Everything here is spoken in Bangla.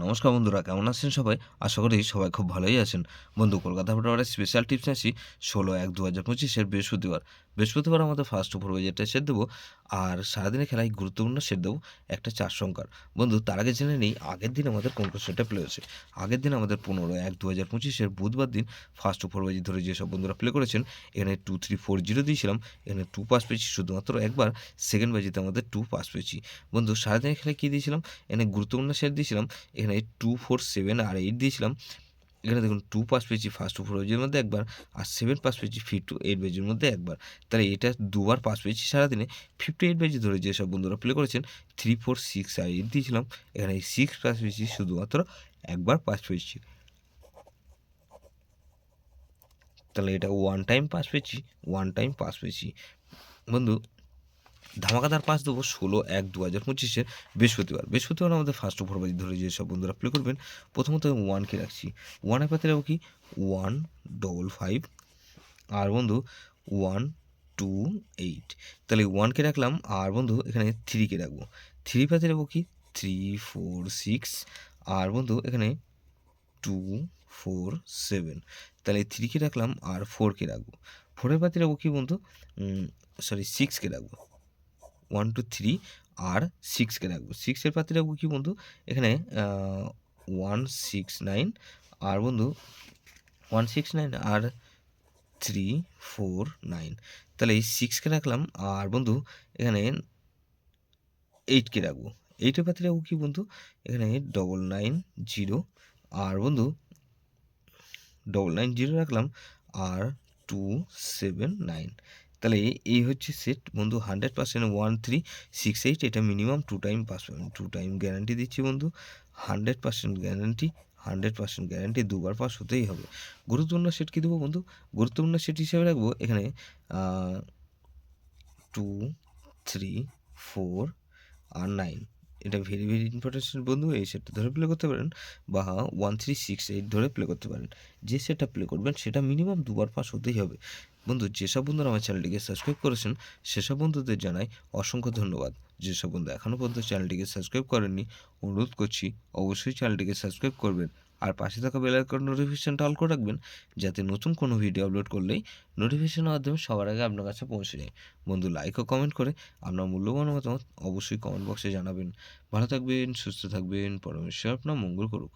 নমস্কার বন্ধুরা, কেমন আছেন সবাই? আশা করি সবাই খুব ভালোই আছেন। বন্ধু, কলকাতা ফুটবলের স্পেশাল টিপস আসি ১৬/১/২০২৫ বৃহস্পতিবার আমাদের ফার্স্ট ওভার যেটা সেট দেবো। আর সারাদিনের খেলায় গুরুত্বপূর্ণ সেট দেবো একটা ৪ সংখ্যার। বন্ধু, তার আগে জেনে নেই আগের দিন আমাদের কোন সেটটা প্লে হয়েছে। আগের দিন আমাদের ১৫/১/২০২৫ বুধবার দিন ফার্স্ট ওভার ধরে যেসব বন্ধুরা প্লে করেছেন, এখানে 2-3-4-0 দিয়েছিলাম। এখানে 2 পাস পেয়েছি শুধুমাত্র একবার। সেকেন্ড বাজিতে আমাদের 2 পাস পেয়েছি। বন্ধু, সারাদিনের খেলায় কী দিয়েছিলাম? এখানে গুরুত্বপূর্ণ সেট দিয়েছিলাম। এখানে 2, 4, 7 আর 8 দিয়েছিলাম। এখানে দেখুন 2 পাস পেয়েছি ফার্স্ট ওভার মধ্যে একবার, আর 7 পাস পেয়েছি 5-8 বেজের মধ্যে একবার। তাহলে এটা দুবার পাস পেয়েছি সারাদিনে। 58 বেজে ধরে যেসব বন্ধুরা প্লে করেছেন 3, 4, 6 আর 8 দিয়েছিলাম। এখানে 6 পাস পেয়েছি শুধুমাত্র একবার পাস পেয়েছি। তাহলে এটা ওয়ান টাইম পাস পেয়েছি। বন্ধু, ধামাকাদার পাস দেবো ১৬/১/২০২৫ বৃহস্পতিবার আমাদের ফার্স্ট ওভার ধরে যেসব বন্ধুরা প্লে করবেন, প্রথমত 1কে রাখছি। 1-এর পাতে রাখবো কি 155 আর বন্ধু 128। তাহলে 1কে রাখলাম, আর বন্ধু এখানে 3কে রাখবো। 3 পাতে রাখবো কি 346 আর বন্ধু এখানে 247। তাহলে 3কে রাখলাম আর 4কে রাখবো। 4-এর পাতে রাখবো কি বন্ধু 6কে রাখবো। 1, 2, 3 আর 6কে রাখবো। 6-এর পাতে রাখবো কি বন্ধু এখানে 169 আর বন্ধু 169 আর 349। তাহলে এই 6কে রাখলাম, আর বন্ধু এখানে 8কে রাখবো। 8-এর পাতে রাখবো কি বন্ধু এখানে 990 আর বন্ধু 990 রাখলাম আর 279। তাহলে এই হচ্ছে সেট বন্ধু। 100% 1368। এটা মিনিমাম 2 টাইম পাস পাবেন। 2 টাইম গ্যারান্টি দিচ্ছি বন্ধু। 100% গ্যারান্টি দুবার পাস হতেই হবে। গুরুত্বপূর্ণ সেট কী দেবো বন্ধু? গুরুত্বপূর্ণ সেট হিসেবে রাখবো এখানে 2, 3, 4 আর 9। এটা ভেরি ইম্পর্টেন্ট বন্ধু। এই সেটটা ধরে প্লে করতে পারেন, বা 1368 ধরে প্লে করতে পারেন। যে সেটটা প্লে করবেন সেটা মিনিমাম দুবার পাস হতেই হবে। বন্ধু, যেসব বন্ধুরা আমার চ্যানেলটিকে সাবস্ক্রাইব করেছেন সেসব বন্ধুদের জানাই অসংখ্য ধন্যবাদ। যেসব বন্ধু এখনও পর্যন্ত চ্যানেলটিকে সাবস্ক্রাইব করেননি, অনুরোধ করছি অবশ্যই চ্যানেলটিকে সাবস্ক্রাইব করবেন, আর পাশে থাকা বেল আইকন নোটিফিকেশনটা অল করে রাখবেন, যাতে নতুন কোনো ভিডিও আপলোড করলেই নোটিফিকেশনের মাধ্যমে সবার আগে আপনার কাছে পৌঁছে যায়। বন্ধু, লাইক ও কমেন্ট করে আপনার মূল্যবান মতামত অবশ্যই কমেন্ট বক্সে জানাবেন। ভালো থাকবেন, সুস্থ থাকবেন, পরমেশ্বর আপনার মঙ্গল করুক।